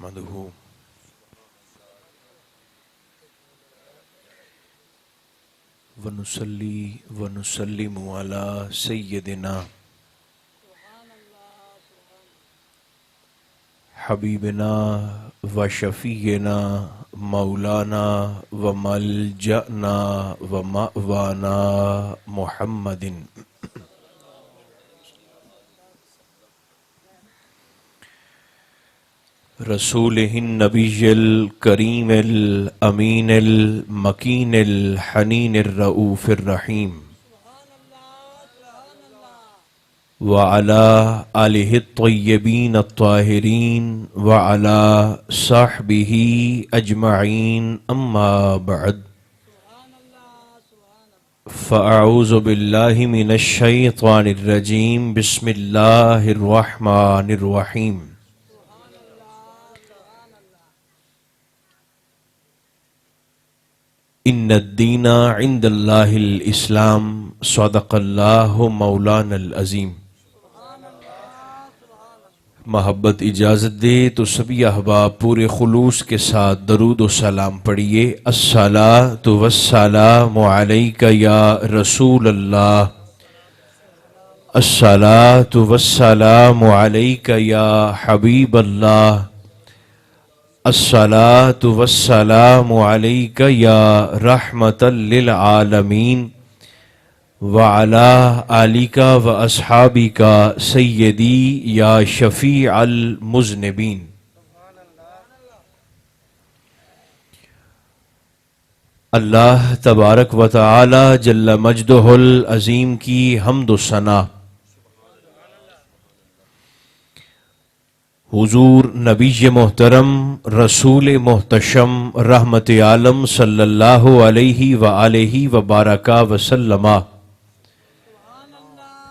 نحمده ونصلي ونسلم على سيدنا حبيبنا وشفيعنا مولانا وملجأنا ومأوانا محمد رسوله النبي الكريم الأمين المكين الحنين الرؤوف الرحيم وعلى آله الطيبين الطاهرين وعلى صحبه أجمعين أما بعد فأعوذ بالله من الشيطان الرجيم بسم الله الرحمن الرحيم ان الدین عند اللہ الاسلام صدق اللہ مولانا العظیم۔ محبت اجازت دے تو سبھی احباب پورے خلوص کے ساتھ درود و سلام پڑھیے۔ الصلاۃ والسلام علیک یا رسول اللہ، الصلاۃ والسلام علیک یا حبیب اللہ، الصلاۃ والسلام علیک یا رحمۃ للعالمین وعلی آلک و اصحابک سیدی یا شفیع المذنبین۔ اللہ تبارک و تعالی جل مجدہ العظیم کی حمد و ثنا حضور نبی محترم رسول محتشم رحمت عالم صلی اللہ علیہ وآلہ وبارک وسلم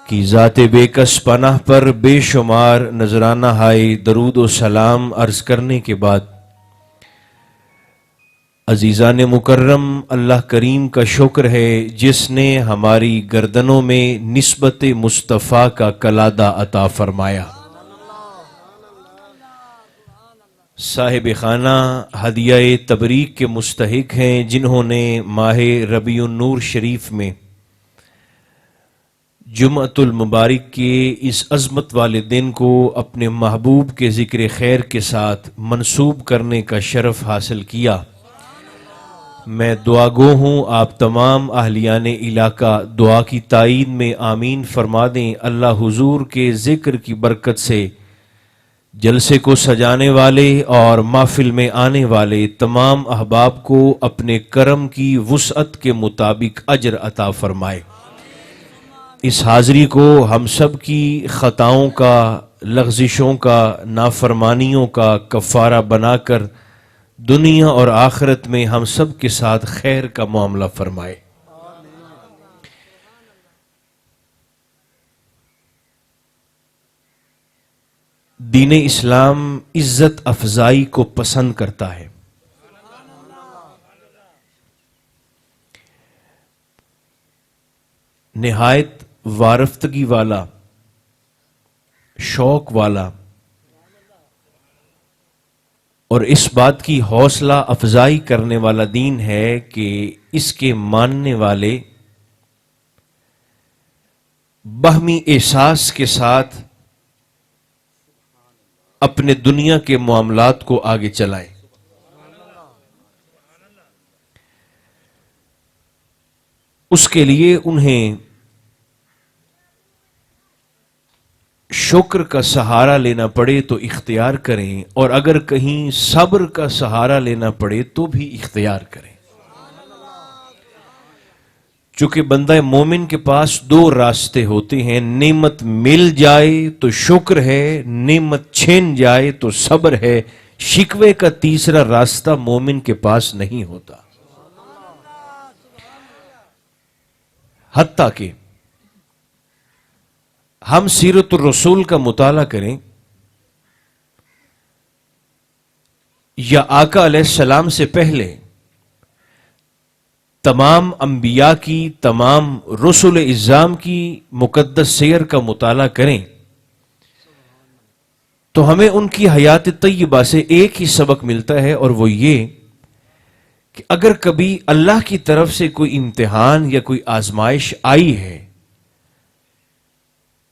کی ذات بے کس پناہ پر بے شمار نذرانہ ہائے درود و سلام عرض کرنے کے بعد، عزیزان مکرم، اللہ کریم کا شکر ہے جس نے ہماری گردنوں میں نسبت مصطفیٰ کا قلادہ عطا فرمایا۔ صاحب خانہ ہدیہ تبریک کے مستحق ہیں جنہوں نے ماہ ربیع النور شریف میں جمعۃ المبارک کے اس عظمت والے دن کو اپنے محبوب کے ذکر خیر کے ساتھ منسوب کرنے کا شرف حاصل کیا۔ میں دعا گو ہوں، آپ تمام اہلیان علاقہ دعا کی تائید میں آمین فرما دیں۔ اللہ حضور کے ذکر کی برکت سے جلسے کو سجانے والے اور محفل میں آنے والے تمام احباب کو اپنے کرم کی وسعت کے مطابق اجر عطا فرمائے۔ اس حاضری کو ہم سب کی خطاؤں کا، لغزشوں کا، نافرمانیوں کا کفارہ بنا کر دنیا اور آخرت میں ہم سب کے ساتھ خیر کا معاملہ فرمائے۔ دین اسلام عزت افزائی کو پسند کرتا ہے۔ نہایت وارفتگی والا، شوق والا اور اس بات کی حوصلہ افزائی کرنے والا دین ہے کہ اس کے ماننے والے باہمی احساس کے ساتھ اپنے دنیا کے معاملات کو آگے چلائیں۔ اس کے لیے انہیں شکر کا سہارا لینا پڑے تو اختیار کریں، اور اگر کہیں صبر کا سہارا لینا پڑے تو بھی اختیار کریں۔ چونکہ بندہ مومن کے پاس دو راستے ہوتے ہیں، نعمت مل جائے تو شکر ہے، نعمت چھین جائے تو صبر ہے۔ شکوے کا تیسرا راستہ مومن کے پاس نہیں ہوتا۔ حتیٰ کہ ہم سیرت الرسول کا مطالعہ کریں یا آقا علیہ السلام سے پہلے تمام انبیاء کی، تمام رسول اعظام کی مقدس سیر کا مطالعہ کریں تو ہمیں ان کی حیات طیبہ سے ایک ہی سبق ملتا ہے، اور وہ یہ کہ اگر کبھی اللہ کی طرف سے کوئی امتحان یا کوئی آزمائش آئی ہے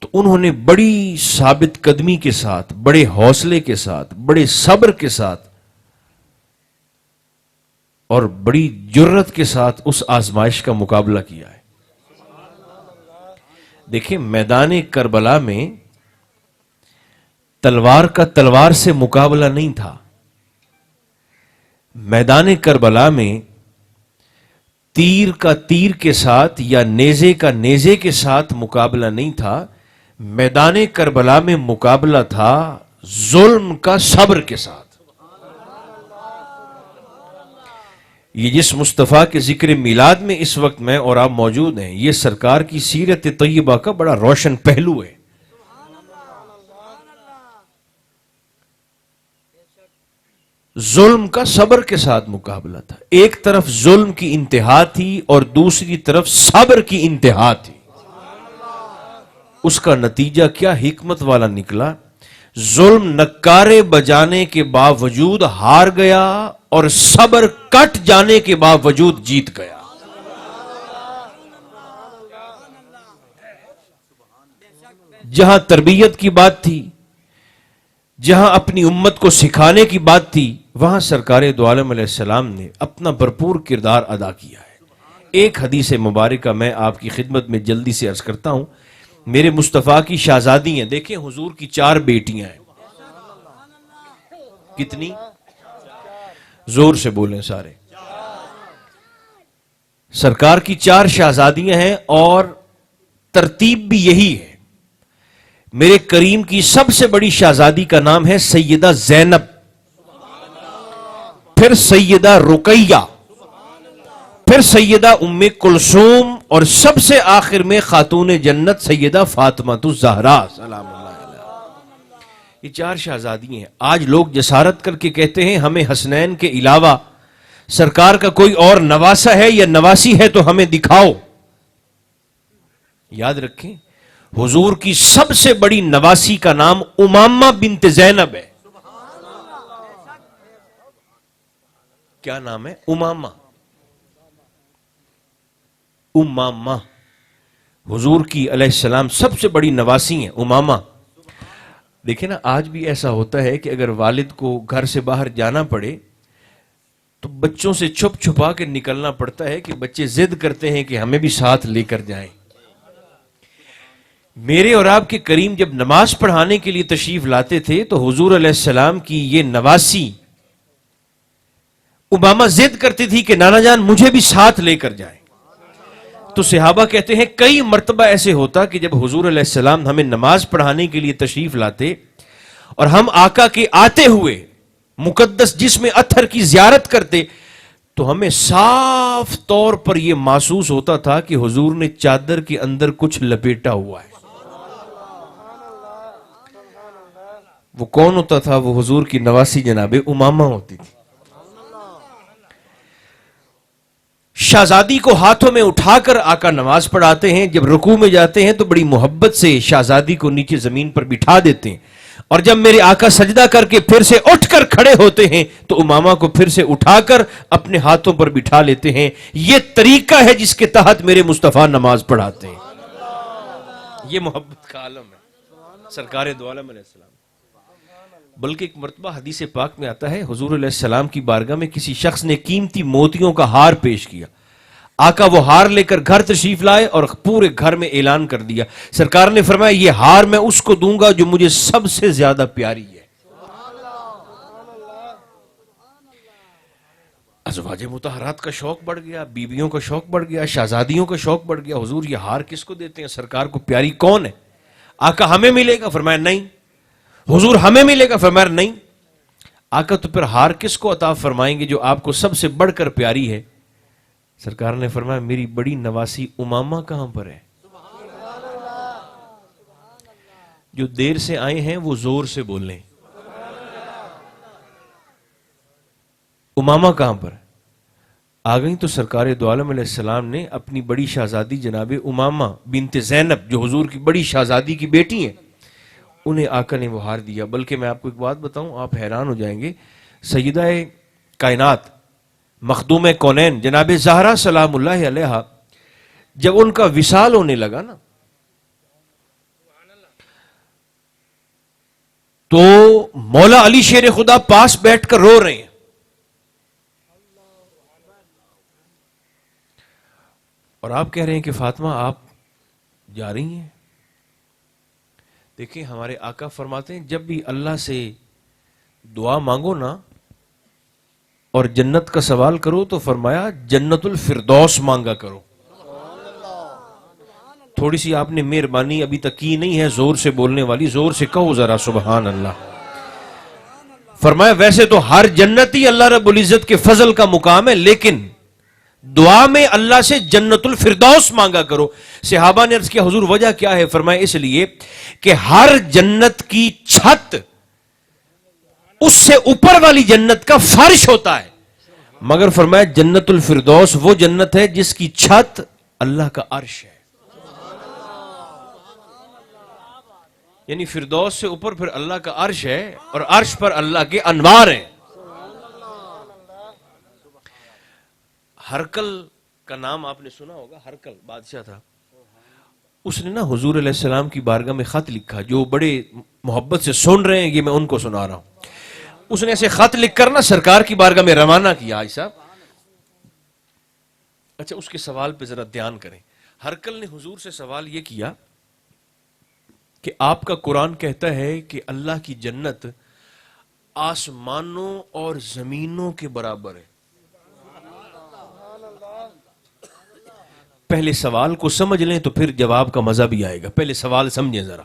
تو انہوں نے بڑی ثابت قدمی کے ساتھ، بڑے حوصلے کے ساتھ، بڑے صبر کے ساتھ اور بڑی جرت کے ساتھ اس آزمائش کا مقابلہ کیا ہے۔ دیکھیں، میدان کربلا میں تلوار کا تلوار سے مقابلہ نہیں تھا، میدان کربلا میں تیر کا تیر کے ساتھ یا نیزے کا نیزے کے ساتھ مقابلہ نہیں تھا، میدان کربلا میں مقابلہ تھا ظلم کا صبر کے ساتھ۔ یہ جس مصطفیٰ کے ذکر میلاد میں اس وقت میں اور آپ موجود ہیں، یہ سرکار کی سیرت طیبہ کا بڑا روشن پہلو ہے۔ ظلم کا صبر کے ساتھ مقابلہ تھا، ایک طرف ظلم کی انتہا تھی اور دوسری طرف صبر کی انتہا تھی۔ اس کا نتیجہ کیا حکمت والا نکلا، ظلم نکارے بجانے کے باوجود ہار گیا اور صبر کٹ جانے کے باوجود جیت گیا۔ جہاں تربیت کی بات تھی، جہاں اپنی امت کو سکھانے کی بات تھی، وہاں سرکار دو عالم علیہ السلام نے اپنا بھرپور کردار ادا کیا ہے۔ ایک حدیث مبارکہ میں آپ کی خدمت میں جلدی سے عرض کرتا ہوں۔ میرے مصطفیٰ کی شہزادی ہیں، دیکھیں حضور کی 4 بیٹیاں ہیں۔ کتنی؟ زور سے بولیں سارے۔ سرکار کی 4 شہزادیاں ہیں اور ترتیب بھی یہی ہے۔ میرے کریم کی سب سے بڑی شہزادی کا نام ہے سیدہ زینب، پھر سیدہ رقیہ، پھر سیدہ ام کلثوم، اور سب سے آخر میں خاتون جنت سیدہ فاطمہ الزہرا سلام اللہ علیہا۔ یہ 4 شہزادی ہیں۔ آج لوگ جسارت کر کے کہتے ہیں ہمیں حسنین کے علاوہ سرکار کا کوئی اور نواسا ہے یا نواسی ہے تو ہمیں دکھاؤ۔ یاد رکھیں، حضور کی سب سے بڑی نواسی کا نام امامہ بنت زینب ہے۔ کیا نام ہے؟ امامہ۔ امامہ حضور کی علیہ السلام سب سے بڑی نواسی ہیں، امامہ۔ دیکھیں نا، آج بھی ایسا ہوتا ہے کہ اگر والد کو گھر سے باہر جانا پڑے تو بچوں سے چھپ چھپا کے نکلنا پڑتا ہے کہ بچے ضد کرتے ہیں کہ ہمیں بھی ساتھ لے کر جائیں۔ میرے اور آپ کے کریم جب نماز پڑھانے کے لیے تشریف لاتے تھے تو حضور علیہ السلام کی یہ نواسی امامہ ضد کرتی تھی کہ نانا جان مجھے بھی ساتھ لے کر جائیں۔ تو صحابہ کہتے ہیں کئی مرتبہ ایسے ہوتا کہ جب حضور علیہ السلام ہمیں نماز پڑھانے کے لیے تشریف لاتے اور ہم آقا کے آتے ہوئے مقدس جسم اطہر کی زیارت کرتے تو ہمیں صاف طور پر یہ محسوس ہوتا تھا کہ حضور نے چادر کے اندر کچھ لپیٹا ہوا ہے۔ وہ کون ہوتا تھا؟ وہ حضور کی نواسی جناب امامہ ہوتی تھی۔ شہزادی کو ہاتھوں میں اٹھا کر آقا نماز پڑھاتے ہیں، جب رکوع میں جاتے ہیں تو بڑی محبت سے شہزادی کو نیچے زمین پر بٹھا دیتے ہیں، اور جب میرے آقا سجدہ کر کے پھر سے اٹھ کر کھڑے ہوتے ہیں تو امامہ کو پھر سے اٹھا کر اپنے ہاتھوں پر بٹھا لیتے ہیں۔ یہ طریقہ ہے جس کے تحت میرے مصطفیٰ نماز پڑھاتے ہیں۔ یہ محبت کا عالم ہے سرکار دو عالم علیہ السلام۔ بلکہ ایک مرتبہ حدیث پاک میں آتا ہے حضور علیہ السلام کی بارگاہ میں کسی شخص نے قیمتی موتیوں کا ہار پیش کیا، آقا وہ ہار لے کر گھر تشریف لائے اور پورے گھر میں اعلان کر دیا، سرکار نے فرمایا یہ ہار میں اس کو دوں گا جو مجھے سب سے زیادہ پیاری ہے۔ ازواج مطہرات کا شوق بڑھ گیا، بیویوں کا شوق بڑھ گیا، شہزادیوں کا شوق بڑھ گیا، حضور یہ ہار کس کو دیتے ہیں؟ سرکار کو پیاری کون ہے؟ آقا ہمیں ملے گا؟ فرمایا نہیں۔ حضور ہمیں ملے گا؟ فرمایا نہیں۔ آقا تو پھر ہار کس کو عطا فرمائیں گے جو آپ کو سب سے بڑھ کر پیاری ہے؟ سرکار نے فرمایا میری بڑی نواسی امامہ کہاں پر ہے؟ جو دیر سے آئے ہیں وہ زور سے بولیں، امامہ کہاں پر ہے؟ آ گئی تو سرکار دو عالم علیہ السلام نے اپنی بڑی شہزادی جناب امامہ بنت زینب جو حضور کی بڑی شہزادی کی بیٹی ہیں انہیں آقا نے وہ ہار دیا. بلکہ میں آپ کو ایک بات بتاؤں, آپ حیران ہو جائیں گے, سیدہ کائنات مخدوم کونین جناب زہرا سلام اللہ علیہا, جب ان کا وصال ہونے لگا نا, تو مولا علی شیر خدا پاس بیٹھ کر رو رہے ہیں. اور آپ کہہ رہے ہیں کہ فاطمہ آپ جا رہی ہیں. دیکھیں ہمارے آقا فرماتے ہیں جب بھی اللہ سے دعا مانگو نا اور جنت کا سوال کرو تو فرمایا جنت الفردوس مانگا کرو. تھوڑی سی آپ نے مہربانی ابھی تک کی نہیں ہے زور سے بولنے والی, زور سے کہو ذرا سبحان اللہ. فرمایا ویسے تو ہر جنتی اللہ رب العزت کے فضل کا مقام ہے, لیکن دعا میں اللہ سے جنت الفردوس مانگا کرو. صحابہ نے عرض کیا حضور وجہ کیا ہے؟ فرمایا اس لیے کہ ہر جنت کی چھت اس سے اوپر والی جنت کا فرش ہوتا ہے, مگر فرمایا جنت الفردوس وہ جنت ہے جس کی چھت اللہ کا عرش ہے. یعنی فردوس سے اوپر پھر اللہ کا عرش ہے, اور عرش پر اللہ کے انوار ہیں. ہرکل کا نام آپ نے سنا ہوگا, ہرکل بادشاہ تھا. اس نے نا حضور علیہ السلام کی بارگاہ میں خط لکھا, جو بڑے محبت سے سن رہے ہیں یہ میں ان کو سنا رہا ہوں. اس نے ایسے خط لکھ کر نا سرکار کی بارگاہ میں روانہ کیا. آج صاحب اچھا اس کے سوال پہ ذرا دھیان کریں. ہرکل نے حضور سے سوال یہ کیا کہ آپ کا قرآن کہتا ہے کہ اللہ کی جنت آسمانوں اور زمینوں کے برابر ہے. پہلے سوال کو سمجھ لیں تو پھر جواب کا مزہ بھی آئے گا. پہلے سوال سمجھیں ذرا.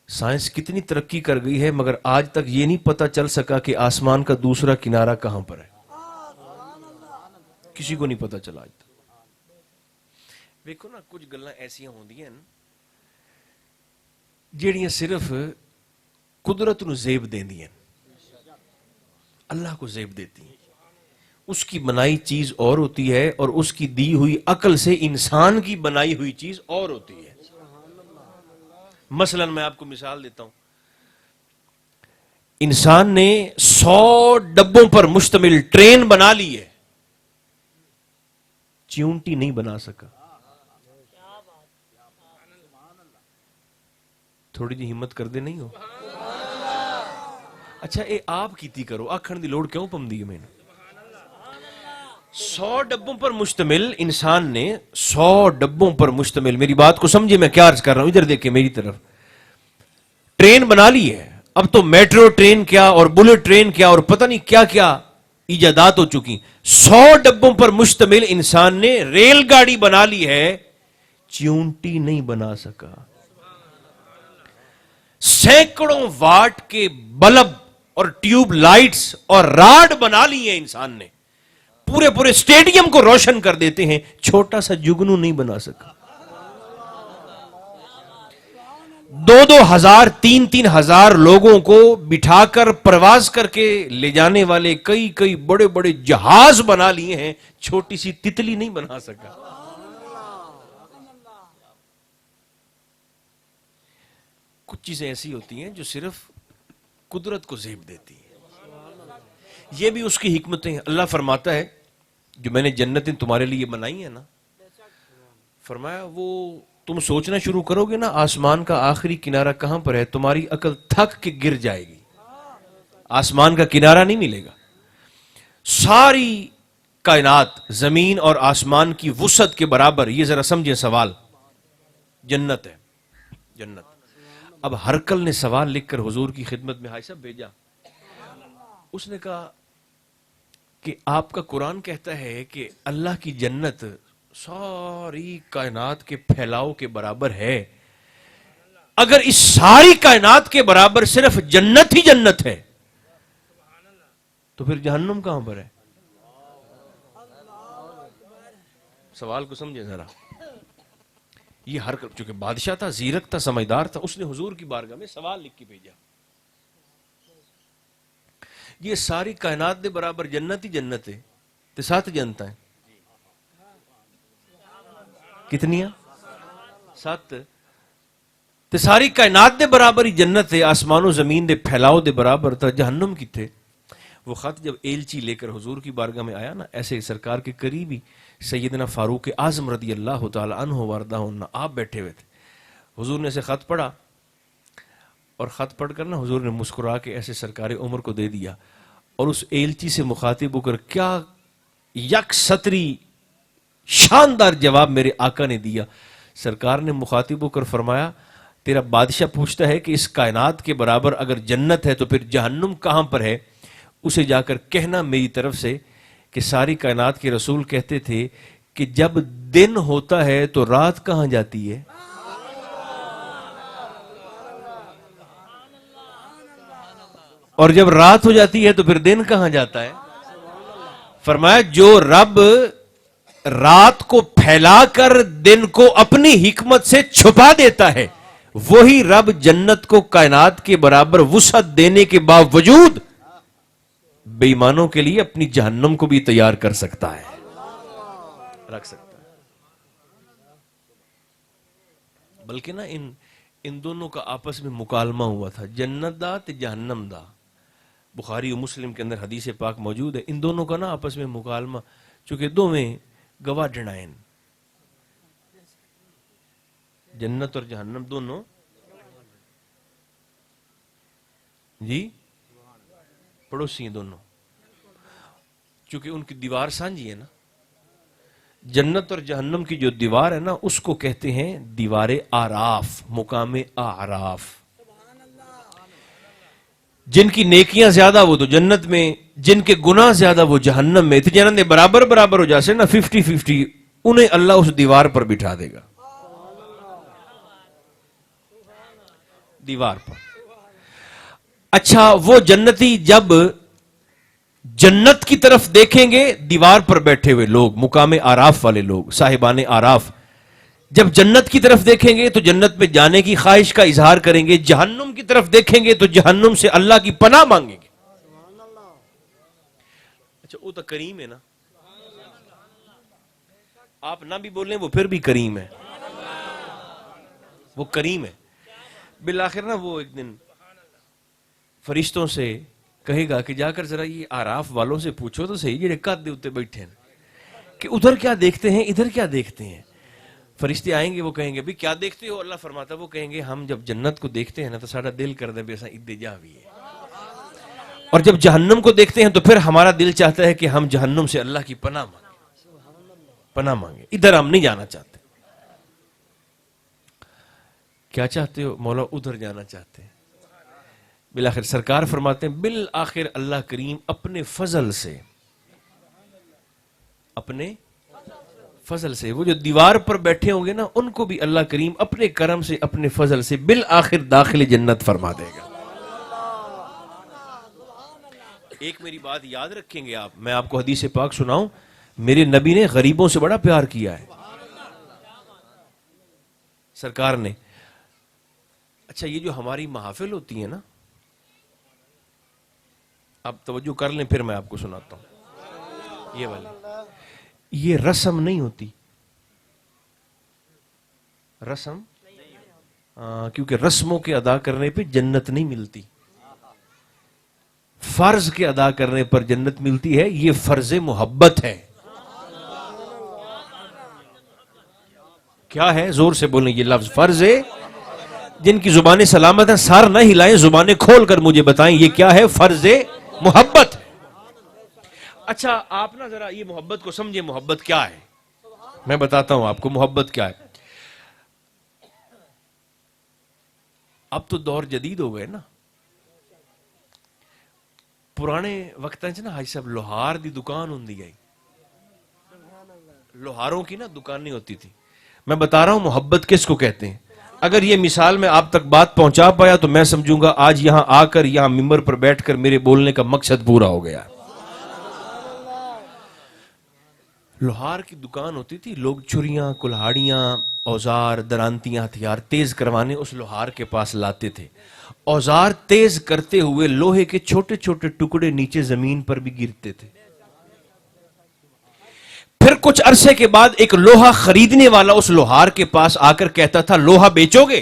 سائنس کتنی ترقی کر گئی ہے مگر آج تک یہ نہیں پتا چل سکا کہ آسمان کا دوسرا کنارہ کہاں پر ہے. کسی کو نہیں پتا چلا آج تک. دیکھو نا کچھ گلاں ایسیاں ہوندی ہیں جیڑیاں صرف قدرت نو زیب دیندی ہیں, اللہ کو زیب دیتی ہیں. اس کی بنائی چیز اور ہوتی ہے اور اس کی دی ہوئی عقل سے انسان کی بنائی ہوئی چیز اور ہوتی ہے. مثلا میں آپ کو مثال دیتا ہوں, انسان نے 100 ڈبوں پر مشتمل ٹرین بنا لی ہے, چیونٹی نہیں بنا سکا. تھوڑی جی ہمت کر دے نہیں ہو. اچھا اے آپ کیتی کرو, آکھن دی لوڑ کیوں پمدی ہے. میں نے 100 ڈبوں پر مشتمل انسان نے 100 ڈبوں پر مشتمل, میری بات کو سمجھے میں کیا عرض کر رہا ہوں, ادھر دیکھیں میری طرف. ٹرین بنا لی ہے, اب تو میٹرو ٹرین کیا اور بلٹ ٹرین کیا اور پتہ نہیں کیا کیا ایجادات ہو چکی. 100 ڈبوں پر مشتمل انسان نے ریل گاڑی بنا لی ہے, چیونٹی نہیں بنا سکا. سینکڑوں واٹ کے بلب اور ٹیوب لائٹس اور راڈ بنا لی ہیں انسان نے, پورے پورے اسٹیڈیم کو روشن کر دیتے ہیں, چھوٹا سا جگنو نہیں بنا سکا. 2-2 ہزار 3-3 ہزار لوگوں کو بٹھا کر پرواز کر کے لے جانے والے کئی بڑے بڑے جہاز بنا لیے ہیں, چھوٹی سی تتلی نہیں بنا سکا. کچھ چیزیں ایسی ہوتی ہیں جو صرف قدرت کو زیب دیتی ہیں. یہ بھی اس کی حکمتیں. اللہ فرماتا ہے جو میں نے جنتیں تمہارے لیے بنائی ہیں نا, فرمایا وہ تم سوچنا شروع کرو گے نا آسمان کا آخری کنارہ کہاں پر ہے, تمہاری عقل تھک کے گر جائے گی. آسمان کا کنارہ نہیں ملے گا. ساری کائنات زمین اور آسمان کی وسعت کے برابر, یہ ذرا سمجھیں سوال. جنت ہے جنت. اب ہرکل نے سوال لکھ کر حضور کی خدمت میں ہائی صاحب بھیجا. اس نے کہا کہ آپ کا قرآن کہتا ہے کہ اللہ کی جنت ساری کائنات کے پھیلاؤ کے برابر ہے. اگر اس ساری کائنات کے برابر صرف جنت ہی جنت ہے تو پھر جہنم کہاں پر ہے؟ سوال کو سمجھے ذرا. یہ ہر چونکہ بادشاہ تھا, زیرک تھا, سمجھدار تھا, اس نے حضور کی بارگاہ میں سوال لکھ کے بھیجا. یہ ساری کائنات دے برابر جنت ہی جنت ہے تے 7 جنت ہیں. کتنیاں؟ 7. تے ساری کائنات دے برابر ہی جنت ہے، آسمان و زمین دے پھیلاؤ دے برابر تھا، جہنم کی تھے۔ وہ خط جب ایلچی لے کر حضور کی بارگاہ میں آیا نا، ایسے سرکار کے قریبی سیدنا فاروق اعظم رضی اللہ تعالی عنہ وردہ آپ بیٹھے ہوئے تھے۔ حضور نے اسے خط پڑھا اور خط پڑھ کر نا حضور نے مسکرا کے ایسے سرکار عمر کو دے دیا، اور اس ایلچی سے مخاطب ہو کر کیا یک سطری شاندار جواب میرے آقا نے دیا۔ سرکار نے مخاطب ہو کر فرمایا، تیرا بادشاہ پوچھتا ہے کہ اس کائنات کے برابر اگر جنت ہے تو پھر جہنم کہاں پر ہے؟ اسے جا کر کہنا میری طرف سے کہ ساری کائنات کے رسول کہتے تھے کہ جب دن ہوتا ہے تو رات کہاں جاتی ہے؟ اور جب رات ہو جاتی ہے تو پھر دن کہاں جاتا ہے؟ فرمایا جو رب رات کو پھیلا کر دن کو اپنی حکمت سے چھپا دیتا ہے، وہی رب جنت کو کائنات کے برابر وسعت دینے کے باوجود بے ایمانوں کے لیے اپنی جہنم کو بھی تیار کر سکتا ہے، رکھ سکتا ہے۔ بلکہ نا ان دونوں کا آپس میں مکالمہ ہوا تھا، جنت دا تے جہنم دا۔ بخاری و مسلم کے اندر حدیث پاک موجود ہے، ان دونوں کا نا آپس میں مکالمہ، چونکہ دو میں گواہ ڈنائن، جنت اور جہنم دونوں جی پڑوسی ہیں دونوں، چونکہ ان کی دیوار سانجھی ہے نا۔ جنت اور جہنم کی جو دیوار ہے نا، اس کو کہتے ہیں دیوار آراف، مقام اعراف۔ جن کی نیکیاں زیادہ وہ تو جنت میں، جن کے گناہ زیادہ وہ جہنم میں۔ تو جنت برابر برابر ہو جاسے نا، 50-50، انہیں اللہ اس دیوار پر بٹھا دے گا، دیوار پر۔ اچھا، وہ جنتی جب جنت کی طرف دیکھیں گے، دیوار پر بیٹھے ہوئے لوگ، مقام آراف والے لوگ، صاحبان آراف، جب جنت کی طرف دیکھیں گے تو جنت میں جانے کی خواہش کا اظہار کریں گے، جہنم کی طرف دیکھیں گے تو جہنم سے اللہ کی پناہ مانگیں گے۔ اچھا، وہ تو کریم ہے نا، آپ نہ بھی بولیں وہ پھر بھی کریم ہے، وہ کریم ہے۔ بالآخر نا وہ ایک دن فرشتوں سے کہے گا کہ جا کر ذرا یہ آراف والوں سے پوچھو تو صحیح، یہ قد دے اتے بیٹھے ہیں کہ ادھر کیا دیکھتے ہیں ادھر کیا دیکھتے ہیں۔ فرشتے آئیں گے، وہ کہیں گے بھی کیا دیکھتے ہو؟ اللہ فرماتا ہے، وہ کہیں گے ہم جب جنت کو دیکھتے ہیں نا تو سارا دل کر دے بیسا ادے جا بھی ہے، اور جب جہنم کو دیکھتے ہیں تو پھر ہمارا دل چاہتا ہے کہ ہم جہنم سے اللہ کی پناہ مانگیں، پناہ مانگیں، ادھر ہم نہیں جانا چاہتے۔ کیا چاہتے ہو؟ مولا ادھر جانا چاہتے ہیں۔ بالآخر سرکار فرماتے ہیں بالآخر اللہ کریم اپنے فضل سے، اپنے فضل سے، وہ جو دیوار پر بیٹھے ہوں گے نا، ان کو بھی اللہ کریم اپنے کرم سے، اپنے فضل سے بالآخر داخل جنت فرما دے گا۔ ایک میری بات یاد رکھیں گے آپ، میں آپ کو حدیث پاک سناؤں، میرے نبی نے غریبوں سے بڑا پیار کیا ہے سرکار نے۔ اچھا، یہ جو ہماری محافل ہوتی ہیں نا، اب توجہ کر لیں، پھر میں آپ کو سناتا ہوں یہ والی۔ یہ رسم نہیں ہوتی، رسم، کیونکہ رسموں کے ادا کرنے پہ جنت نہیں ملتی، فرض کے ادا کرنے پر جنت ملتی ہے۔ یہ فرض محبت ہے۔ کیا ہے؟ زور سے بولیں یہ لفظ، فرض ہے۔ جن کی زبانیں سلامت ہیں سار نہ ہلائیں، زبانیں کھول کر مجھے بتائیں یہ کیا ہے؟ فرض محبت۔ اچھا، آپ نا ذرا یہ محبت کو سمجھیں، محبت کیا ہے؟ میں بتاتا ہوں آپ کو محبت کیا ہے۔ اب تو دور جدید ہو گئے نا، پرانے وقت نا حاجی صاحب لوہار دی دکان ہوندی ہے، لوہاروں کی نا دکان نہیں ہوتی تھی۔ میں بتا رہا ہوں محبت کس کو کہتے ہیں۔ اگر یہ مثال میں آپ تک بات پہنچا پایا تو میں سمجھوں گا آج یہاں آ کر، یہاں ممبر پر بیٹھ کر میرے بولنے کا مقصد پورا ہو گیا۔ لوہار کی دکان ہوتی تھی، لوگ چھریاں، کلہاڑیاں، اوزار، درانتیاں، ہتھیار تیز کروانے اس لوہار کے پاس لاتے تھے۔ اوزار تیز کرتے ہوئے لوہے کے چھوٹے چھوٹے ٹکڑے نیچے زمین پر بھی گرتے تھے۔ پھر کچھ عرصے کے بعد ایک لوہا خریدنے والا اس لوہار کے پاس آ کر کہتا تھا لوہا بیچو گے؟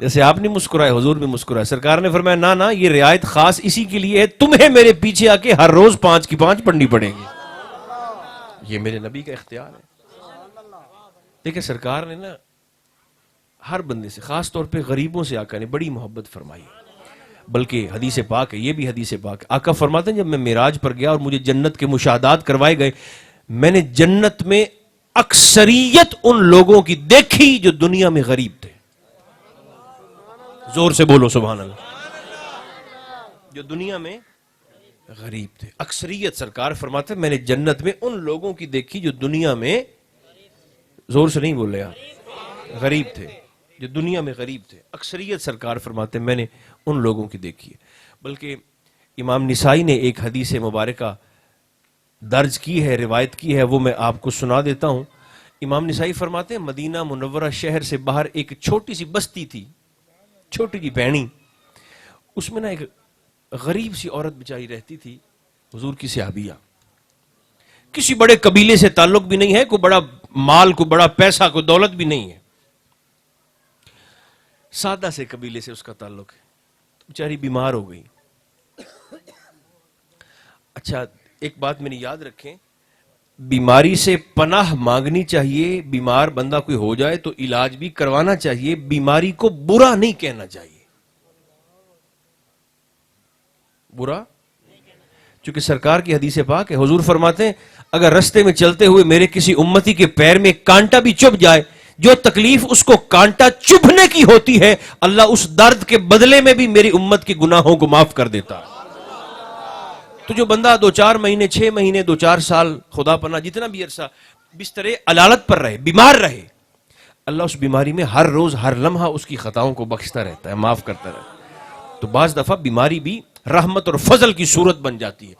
جیسے آپ نہیں مسکرائے حضور بھی مسکرائے. سرکار نے فرمایا نا نا یہ رعایت خاص اسی کے لیے ہے, تمہیں میرے پیچھے آ کے ہر روز 5 کی 5 پڑھنی پڑے گی. یہ میرے نبی کا اختیار ہے. دیکھیں سرکار نے نا ہر بندے سے, خاص طور پہ غریبوں سے آقا نے بڑی محبت فرمائی. بلکہ حدیث پاک ہے, یہ بھی حدیث پاک ہے. آقا فرماتے ہیں جب میں معراج پر گیا اور مجھے جنت کے مشاہدات کروائے گئے, میں نے جنت میں اکثریت ان لوگوں کی دیکھی جو دنیا میں غریب تھے. زور سے بولو سبحان اللہ. جو دنیا میں غریب تھے, اکثریت. سرکار فرماتے ہیں میں نے جنت میں ان لوگوں کی دیکھی جو دنیا میں, زور سے نہیں بول رہے آپ, غریب تھے, جو دنیا میں غریب تھے. اکثریت سرکار فرماتے ہیں میں نے ان لوگوں کی دیکھی ہے. بلکہ امام نسائی نے ایک حدیث مبارکہ درج کی ہے, روایت کی ہے, وہ میں آپ کو سنا دیتا ہوں. امام نسائی فرماتے ہیں مدینہ منورہ شہر سے باہر ایک چھوٹی سی بستی تھی, چھوٹی جی بہنی. اس میں نا ایک غریب سی عورت بیچاری رہتی تھی, حضور کی صحابیہ, کسی بڑے قبیلے سے تعلق بھی نہیں ہے, کوئی بڑا مال, کوئی بڑا پیسہ, کوئی دولت بھی نہیں ہے, سادہ سے قبیلے سے اس کا تعلق ہے. بیچاری بیمار ہو گئی. اچھا ایک بات میں نے یاد رکھیں, بیماری سے پناہ مانگنی چاہیے. بیمار بندہ کوئی ہو جائے تو علاج بھی کروانا چاہیے, بیماری کو برا نہیں کہنا چاہیے. برا, چونکہ سرکار کی حدیث پاک ہے, حضور فرماتے ہیں اگر رستے میں چلتے ہوئے میرے کسی امتی کے پیر میں کانٹا بھی چبھ جائے, جو تکلیف اس کو کانٹا چبھنے کی ہوتی ہے, اللہ اس درد کے بدلے میں بھی میری امت کے گناہوں کو معاف کر دیتا. تو جو بندہ 2-4 مہینے, 6 مہینے, 2-4 سال, خدا پناہ جتنا بھی عرصہ بستر علالت پر رہے, بیمار رہے, اللہ اس بیماری میں ہر روز ہر لمحہ اس کی خطاؤں کو بخشتا رہتا ہے, معاف کرتا رہتا ہے. تو بعض دفعہ بیماری بھی رحمت اور فضل کی صورت بن جاتی ہے.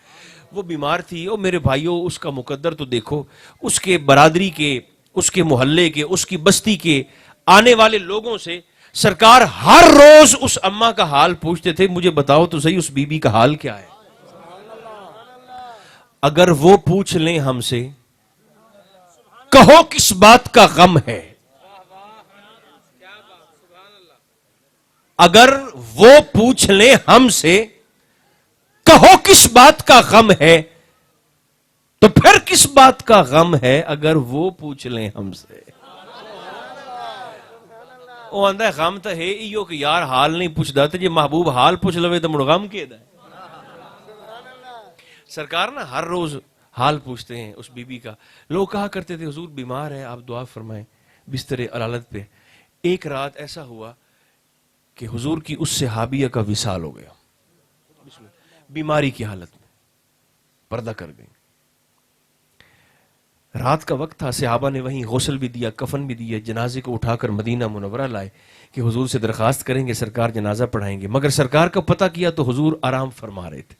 وہ بیمار تھی, او میرے بھائیوں, اس کا مقدر تو دیکھو, اس کے برادری کے, اس کے محلے کے, اس کی بستی کے آنے والے لوگوں سے سرکار ہر روز اس اماں کا حال پوچھتے تھے, مجھے بتاؤ تو صحیح اس بی بی کا حال کیا ہے. اگر وہ پوچھ لیں ہم سے, کہو کس بات کا غم ہے, اگر وہ پوچھ لیں ہم سے کہو کس بات کا غم ہے, تو پھر کس بات کا غم ہے اگر وہ پوچھ لیں ہم سے. وہ آندہ ہے غم تو ہے ایو کہ یار حال نہیں پوچھ داتے, جی محبوب حال پوچھ لوے تو مڑ غم کے دا. سرکار نا ہر روز حال پوچھتے ہیں اس بی بی کا. لوگ کہا کرتے تھے حضور بیمار ہے, آپ دعا فرمائیں بستر علالت پہ. ایک رات ایسا ہوا کہ حضور کی اس صحابیہ کا وصال ہو گیا, بیماری کی حالت میں پردہ کر گئی. رات کا وقت تھا, صحابہ نے وہیں غسل بھی دیا, کفن بھی دیا, جنازے کو اٹھا کر مدینہ منورہ لائے کہ حضور سے درخواست کریں گے, سرکار جنازہ پڑھائیں گے. مگر سرکار کا پتہ کیا تو حضور آرام فرما رہے تھے.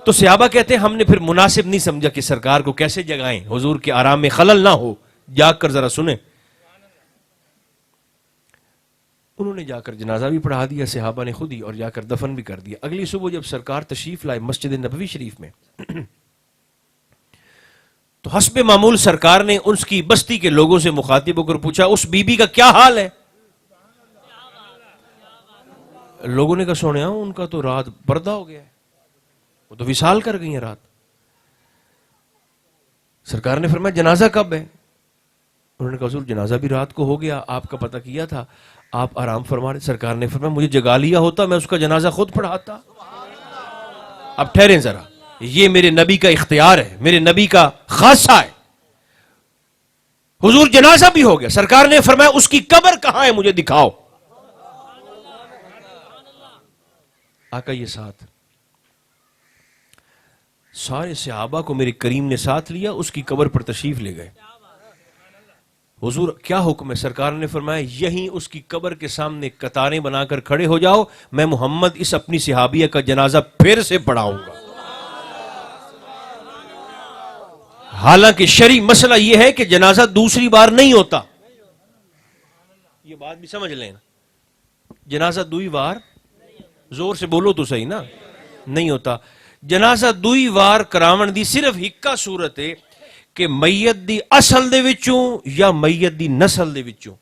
تو صحابہ کہتے ہیں ہم نے پھر مناسب نہیں سمجھا کہ سرکار کو کیسے جگائیں, حضور کے آرام میں خلل نہ ہو, جاگ کر ذرا سنیں. انہوں نے جا کر جنازہ بھی پڑھا دیا صحابہ نے خود ہی, اور جا کر دفن بھی کر دیا. اگلی صبح جب سرکار تشریف لائے مسجد نبوی شریف میں, تو حسب معمول سرکار نے اس کی بستی کے لوگوں سے مخاطب ہو کر پوچھا اس بی بی کا کیا حال ہے. لوگوں نے کہا سونے ان کا تو رات پردہ ہو گیا ہے, وہ تو وصال کر گئی ہیں رات. سرکار نے فرمایا جنازہ کب ہے؟ انہوں نے کہا حضور جنازہ بھی رات کو ہو گیا, آپ کا پتہ کیا تھا, آپ آرام فرما رہے. سرکار نے فرمایا مجھے جگا لیا ہوتا میں اس کا جنازہ خود پڑھاتا. اب ٹھہریں ذرا, یہ میرے نبی کا اختیار ہے, میرے نبی کا خاصہ ہے. حضور جنازہ بھی ہو گیا, سرکار نے فرمایا اس کی قبر کہاں ہے مجھے دکھاؤ. آقا یہ ساتھ سارے صحابہ کو میرے کریم نے ساتھ لیا, اس کی قبر پر تشریف لے گئے. حضور کیا حکم ہے؟ سرکار نے فرمایا یہیں اس کی قبر کے سامنے قطاریں بنا کر کھڑے ہو جاؤ, میں محمد اس اپنی صحابیہ کا جنازہ پھر سے پڑھاؤں گا. حالانکہ شرعی مسئلہ یہ ہے کہ جنازہ دوسری بار نہیں ہوتا, یہ بات بھی سمجھ لیں, جنازہ دوئی بار, زور سے بولو تو صحیح نا, نہیں ہوتا. جنازہ دوئی وار کراون دی صرف ہکا صورت ہے کہ میت دی اصل دے وچوں یا میت دی نسل دے وچوں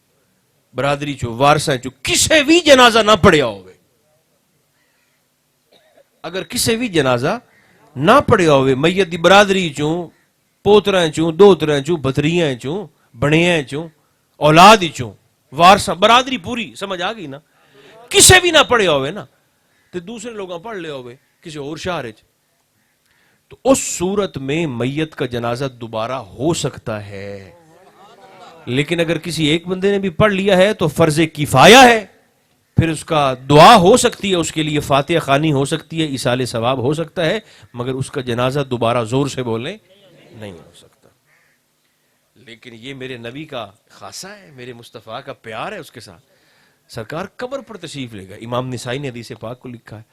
برادری چو وارثاں چو کسے بھی جنازہ نہ پڑھیا ہوئے، اگر کسے بھی جنازہ نہ پڑھیا ہوئے میت دی برادری چوں پوتریں چوں دوتریں چوں بھتریاں چوں بڑیاں چوں اولاد چوں وارثاں برادری پوری سمجھ آ گئی نا، کسے بھی نہ پڑھیا ہوئے نا تو دوسرے لوگاں پڑھ لے ہوئے کسی اور شہر چ، تو اس صورت میں میت کا جنازہ دوبارہ ہو سکتا ہے، لیکن اگر کسی ایک بندے نے بھی پڑھ لیا ہے تو فرض کفایہ ہے، پھر اس کا دعا ہو سکتی ہے، اس کے لیے فاتحہ خوانی ہو سکتی ہے، ایصال ثواب ہو سکتا ہے، مگر اس کا جنازہ دوبارہ زور سے بولیں نہیں ہو سکتا۔ لیکن یہ میرے نبی کا خاصہ ہے، میرے مصطفیٰ کا پیار ہے اس کے ساتھ۔ سرکار قبر پر تشریف لے گا، امام نسائی نے حدیث پاک کو لکھا ہے،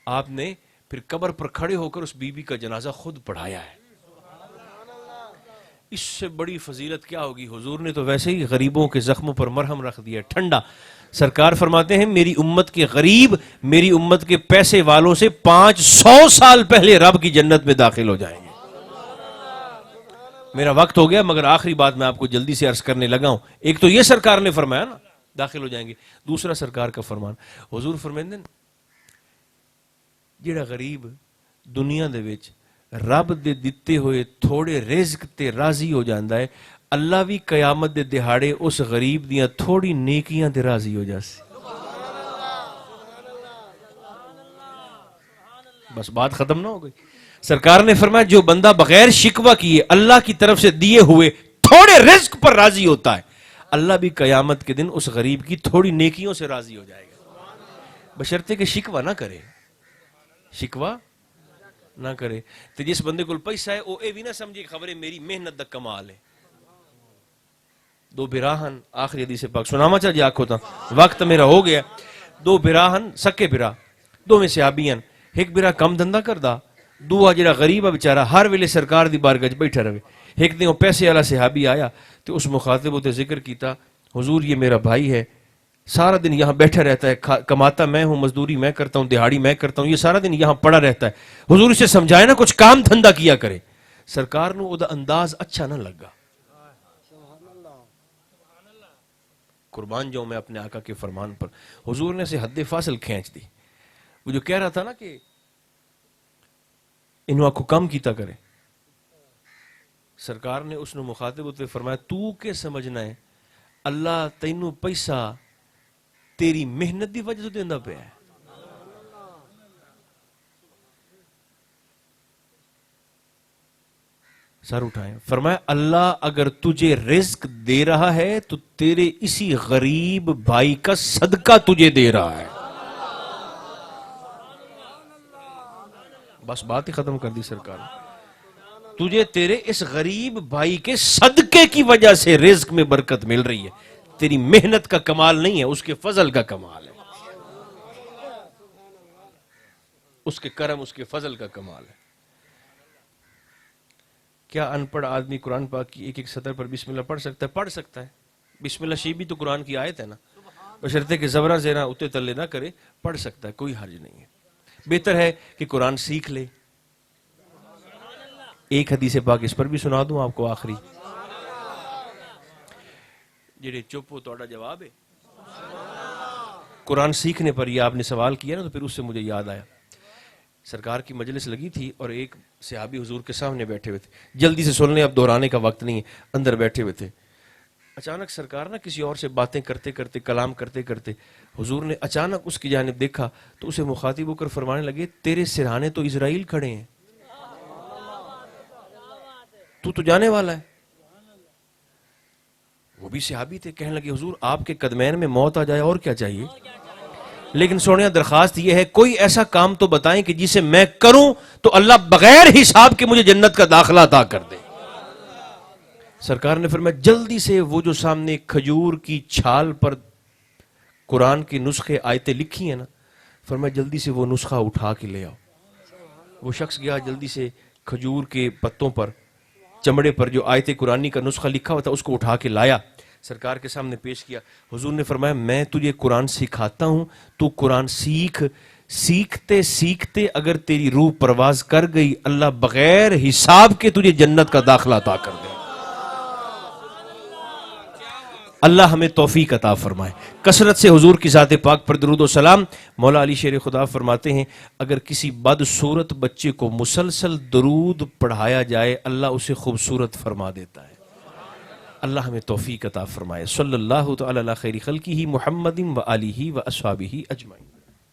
آپ نے پھر قبر پر کھڑے ہو کر اس بی بی کا جنازہ خود پڑھایا ہے۔ اس سے بڑی فضیلت کیا ہوگی؟ حضور نے تو ویسے ہی غریبوں کے زخموں پر مرہم رکھ دیا ٹھنڈا۔ سرکار فرماتے ہیں میری امت کے غریب میری امت کے پیسے والوں سے 500 سال پہلے رب کی جنت میں داخل ہو جائیں گے۔ میرا وقت ہو گیا مگر آخری بات میں آپ کو جلدی سے عرض کرنے لگا ہوں۔ ایک تو یہ سرکار نے فرمایا نا داخل ہو جائیں گے، دوسرا سرکار کا فرمان حضور فرماتے ہیں جڑا غریب دنیا دے وچ رب دے دتے ہوئے تھوڑے رزق تے راضی ہو جاندا ہے، اللہ بھی قیامت دے دہاڑے اس غریب دیاں تھوڑی نیکیاں تے راضی ہو جاسی۔ بس بات ختم نہ ہو گئی۔ سرکار نے فرمایا جو بندہ بغیر شکوہ کیے اللہ کی طرف سے دیے ہوئے تھوڑے رزق پر راضی ہوتا ہے، اللہ بھی قیامت کے دن اس غریب کی تھوڑی نیکیوں سے راضی ہو جائے گا، بشرطے کہ شکوہ نہ کرے، شکوہ نہ کرے۔ تو جس بندے کو پیسہ ہے وہ اے بھی نہ سمجھے خبریں میری محنت دا کمال ہے۔ دو براہن آخری حدیث پاک سناما چاہ جی آنکھوں تا وقت میرا ہو گیا۔ دو براہن سکے برا دو میں صحابیان، ایک برا کم دھندا کردا، دوہا جڑا غریب ہے بیچارہ ہر ویلے سرکار دی بارگاہ بیٹھا رہے۔ ایک دن وہ پیسے والا صحابی آیا تو اس مخاطب ہوتے ذکر کیتا حضور یہ میرا بھائی ہے، سارا دن یہاں بیٹھا رہتا ہے، کماتا میں ہوں، مزدوری میں کرتا ہوں، دہاڑی میں کرتا ہوں، یہ سارا دن یہاں پڑا رہتا ہے، حضور اسے سمجھائے نا کچھ کام دھندا کیا کرے۔ سرکار نو دا انداز اچھا نہ لگا، قربان جاؤں میں اپنے آقا کے فرمان پر، حضور نے اسے حد فاصل کھینچ دی۔ وہ جو کہہ رہا تھا نا کہ انہوں آنکھوں کم کیتا کرے، سرکار نے اس نے مخاطب ہوتے فرمایا تو کے سمجھنا ہے اللہ تینوں پیسہ تیری محنت دی وجہ سے دیندہ پہ ہے؟ سر اٹھائیں، فرمایا اللہ اگر تجھے رزق دے رہا ہے تو تیرے اسی غریب بھائی کا صدقہ تجھے دے رہا ہے۔ بس بات ہی ختم کر دی سرکار، تجھے تیرے اس غریب بھائی کے صدقے کی وجہ سے رزق میں برکت مل رہی ہے، تیری محنت کا کمال نہیں ہے، اس کے فضل کا کمال ہے، اس کے کرم اس کے فضل کا کمال ہے۔ کیا ان پڑھ آدمی قرآن پاک کی ایک ایک سطر پر بسم اللہ پڑھ سکتا ہے؟ پڑھ سکتا ہے، بسم اللہ شیع بھی تو قرآن کی آیت ہے نا، بشرطے کہ زبرہ زیرہ اتے تلے نہ کرے، پڑھ سکتا ہے، کوئی حرج نہیں ہے۔ بہتر ہے کہ قرآن سیکھ لے۔ ایک حدیث پاک اس پر بھی سنا دوں آپ کو آخری، جڑے چپ ہو توڑا جواب ہے۔ قرآن سیکھنے پر یہ آپ نے سوال کیا نا تو پھر اس سے مجھے یاد آیا، سرکار کی مجلس لگی تھی اور ایک صحابی حضور کے سامنے بیٹھے ہوئے تھے، جلدی سے سن لیں اب دہرانے کا وقت نہیں ہے، اندر بیٹھے ہوئے تھے۔ اچانک سرکار نا کسی اور سے باتیں کرتے کرتے کلام کرتے کرتے حضور نے اچانک اس کی جانب دیکھا تو اسے مخاطب ہو کر فرمانے لگے تیرے سرہانے تو اسرائیل کھڑے ہیں، تو جانے والا ہے۔ وہ بھی صحابی تھے، کہنے لگے حضور آپ کے قدمین میں موت آ جائے اور کیا چاہیے، لیکن سونیا درخواست یہ ہے کوئی ایسا کام تو بتائیں کہ جسے میں کروں تو اللہ بغیر حساب کے مجھے جنت کا داخلہ عطا کر دے۔ سرکار نے فرمایا جلدی سے وہ جو سامنے کھجور کی چھال پر قرآن کے نسخے آیتیں لکھی ہیں نا، فرمایا جلدی سے وہ نسخہ اٹھا کے لے آؤ۔ وہ شخص گیا جلدی سے کھجور کے پتوں پر چمڑے پر جو آیت قرآنی کا نسخہ لکھا ہوا تھا اس کو اٹھا کے لایا، سرکار کے سامنے پیش کیا۔ حضور نے فرمایا میں تجھے قرآن سکھاتا ہوں، تو قرآن سیکھ، سیکھتے سیکھتے اگر تیری روح پرواز کر گئی اللہ بغیر حساب کے تجھے جنت کا داخلہ عطا کر دے۔ اللہ ہمیں توفیق عطا فرمائے۔ کثرت سے حضور کی ذات پاک پر درود و سلام۔ مولا علی شیر خدا فرماتے ہیں اگر کسی بدصورت بچے کو مسلسل درود پڑھایا جائے اللہ اسے خوبصورت فرما دیتا ہے۔ اللہ ہمیں توفیق عطا فرمائے۔ صلی اللہ تعالی علی خیر خلقہ محمد و آلہ و اصحابہ اجمعین۔